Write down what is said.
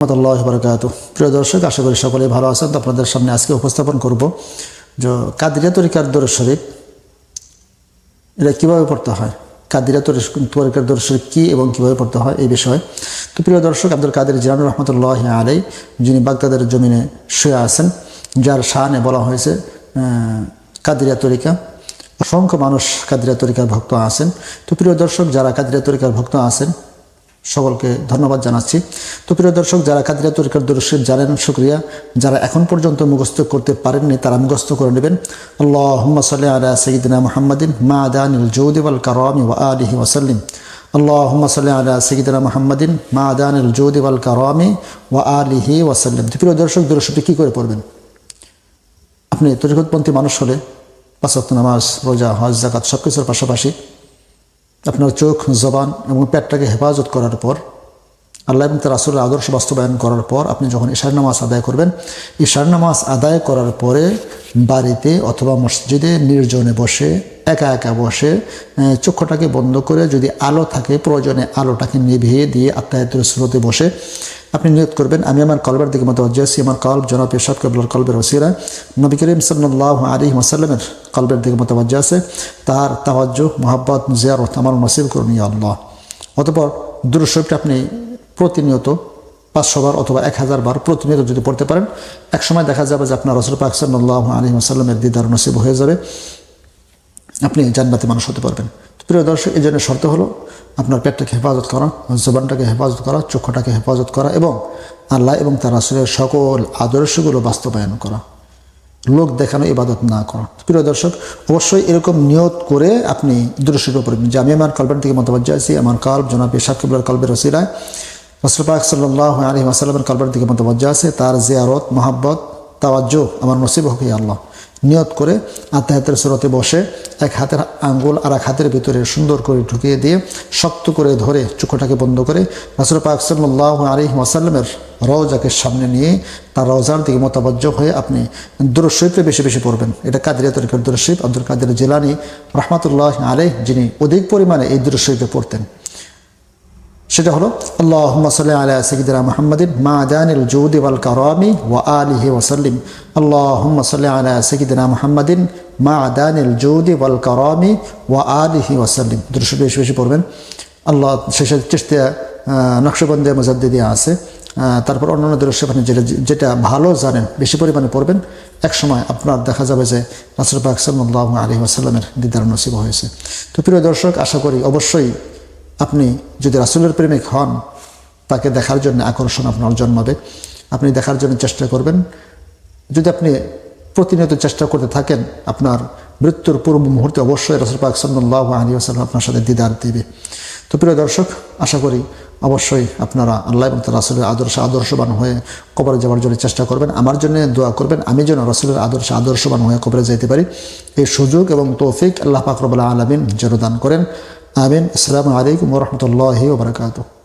রহমতুল্লাহ বারাকাতুহু। প্রিয় দর্শক, আশা করি সকলেই ভালো আছেন। তো আপনাদের সামনে আজকে উপস্থাপন করব যে কাদরিয়া তরিকার দরুদ শরীফ এটা কীভাবে পড়তে হয়, কাদরিয়া তরিকার দরুদ শরীফ কী এবং কীভাবে পড়তে হয় এই বিষয়ে। তো প্রিয় দর্শক, আব্দুল কাদের জিলানী রহমতুল্লাহ আলাইহি, যিনি বাগদাদের জমিনে শুয়ে আছেন, যার শানে বলা হয়েছে কাদরিয়া তরিকা, অসংখ্য মানুষ কাদরিয়া তরিকার ভক্ত আছেন। তো প্রিয় দর্শক, যারা কাদরিয়া তরিকার ভক্ত আছেন সকলকে ধন্যবাদ জানাচ্ছি। তো প্রিয় দর্শক, যারা কাদরিয়া তরিকার দরুদ শরীফ জানেন শুকরিয়া, যারা এখন পর্যন্ত মুখস্থ করতে পারেননি তারা মুখস্থ করে নেবেন। আল্লাহুম্মা সাল্লি আলা সাইয়্যিদিনা মুহাম্মাদিন মা'দানিল জুদি ওয়াল কারামি ওয়া আলিহি ওয়া সাল্লিম। আল্লাহুম্মা সাল্লি আলা সাইয়্যিদিনা মুহাম্মাদিন মা'দানিল জুদি ওয়াল কারামি ওয়া আলিহি ওয়া সাল্লিম। তো প্রিয় দর্শক, দরুদ শরীফ কী করে পড়বেন? আপনি তরিকতপন্থী মানুষ হলে 5 ওয়াক্ত নামাজ, রোজা, হজ, যাকাত সব কিছুর পাশাপাশি আপনার চোখ, জবান এবং পেটটাকে হেফাজত করার পর, আল্লাহ এবং তার রাসূলের আদর্শ বাস্তবায়ন করার পর আপনি যখন ইশার নামাজ আদায় করবেন, ইশার নামাজ আদায় করার পরে বাড়িতে অথবা মসজিদে নির্জনে বসে একা একা বসে চক্ষুটাকে বন্ধ করে, যদি আলো থাকে প্রয়োজনে আলোটাকে নিভিয়ে দিয়ে আত্মায়াতুল সুরতে বসে আপনি নিয়ত করবেন, আমি আমার কলবের দিকে মুতাওয়াজ্জিহ আছি, আমার কলব জনাব ইরশাদ কিবলার কলবের ওসিলায় নবী করিম সাল্লাল্লাহু আলাইহি ওয়াসাল্লামের কলবের দিকে মুতাওয়াজ্জিহ আছে, তার তাওয়াজ্জুহ মুহাব্বত জিয়ারত আমার নসিব করুন ইয়া আল্লাহ। অতঃপর দরুদ শরীফটা আপনি প্রতিনিয়ত 500 বার অথবা 1000 বার প্রতিনিয়ত যদি পড়তে পারেন, এক সময় দেখা যাবে যে আপনার রাসূল পাক সাল্লাল্লাহু আলাইহি ওয়াসাল্লামের দিদার নসিব হয়ে যাবে, আপনি জান্নাতি মানুষ হতে পারবেন। প্রিয় দর্শক, এই জন্য শর্ত হলো আপনার পেটটাকে হেফাজত করা, জবানটাকে হেফাজত করা, চক্ষুটাকে হেফাজত করা এবং আল্লাহ এবং তার রাসূলের সকল আদর্শগুলো বাস্তবায়ন করা, লোক দেখানো ইবাদত না করা। প্রিয় দর্শক, অবশ্যই এরকম নিয়ত করে আপনি দরুদ শরীফ পড়বেন যে আমি আমার কলবের দিকে মুতাওয়াজ্জিহ আছি, আমার কলব জনাব ইরশাদ কিবলার কলবের ওসিলায় রাসূল পাক সাল্লাল্লাহু আলাইহি ওয়াসাল্লামের কলবের দিকে মুতাওয়াজ্জিহ আছে, তার জিয়ারত মুহাব্বত তাওয়াজ্জুহ আমার নসিব হোক ইয়া আল্লাহ। নিয়ত করে আত্মায়াতুল সুরতে বসে এক হাতের আঙ্গুল আর এক হাতের ভিতরে সুন্দর করে ঢুকিয়ে দিয়ে শক্ত করে ধরে চোখটাকে বন্ধ করে রাসূল পাক সাল্লাল্লাহু আলাইহি ওয়াসাল্লামের রওজাকে সামনে নিয়ে তার রওজার দিকে মুতাওয়াজ্জিহ হয়ে আপনি দরুদ শরীফে বেশি বেশি পড়বেন। এটা কাদরিয়া তরিকার দরুদ শরীফ। আব্দুল কাদের জিলানী রাহমাতুল্লাহি আলাইহি, যিনি অধিক পরিমাণে এই দরুদ শরীফে পড়তেন, সেটা হলো আল্লাহুম্মা সাল্লি আলা সাইয়্যিদিনা মুহাম্মাদিন মা'দানিল জুদি ওয়াল কারামি ওয়া আলিহি ওয়া সাল্লিম। আল্লাহুম্মা সাল্লি আলা সাইয়্যিদিনা মুহাম্মাদিন মা'দানিল জুদি ওয়াল কারামি ওয়া আলিহি ওয়া সাল্লিম। দরুদ শরীফ বেশি বেশি পড়বেন। আল্লাহ শেষে চিশতিয়া নকশবন্দে মুজাদ্দিদিয়া আছে, তারপর অন্যান্য দরুদ শরীফ আপনি যেটা ভালো জানেন বেশি পরিমাণে পড়বেন। এক সময় আপনার দেখা যাবে যে রাসূল পাক সাল্লাল্লাহু আলাইহি ওয়াসাল্লামের দিদার নসিব হয়েছে। তো প্রিয় দর্শক, আশা করি অবশ্যই আপনি যদি রাসূলের প্রেমিক হন, তাকে দেখার জন্য আকর্ষণ আপনার জন্মাবে, আপনি দেখার জন্য চেষ্টা করবেন। যদি আপনি প্রতিনিয়ত চেষ্টা করতে থাকেন, আপনার মৃত্যুর পূর্ব মুহূর্তে অবশ্যই রাসূল পাক সাল্লাল্লাহু আলাইহি ওয়াসাল্লাম আপনার সাথে দিদার দেবে। তো প্রিয় দর্শক, আশা করি অবশ্যই আপনারা আল্লাহ এবং তার রাসূলের আদর্শবান হয়ে কবরে যাওয়ার জন্য চেষ্টা করবেন। আমার জন্য দোয়া করবেন, আমি যেন রাসূলের আদর্শবান হয়ে কবরে যেতে পারি। এই সুযোগ এবং তৌফিক আল্লাহ পাক রব্বুল আলামিন যেন দান করেন। আমিন। আসসালামু আলাইকুম ওয়া রাহমাতুল্লাহি ওয়া বারাকাতুহু।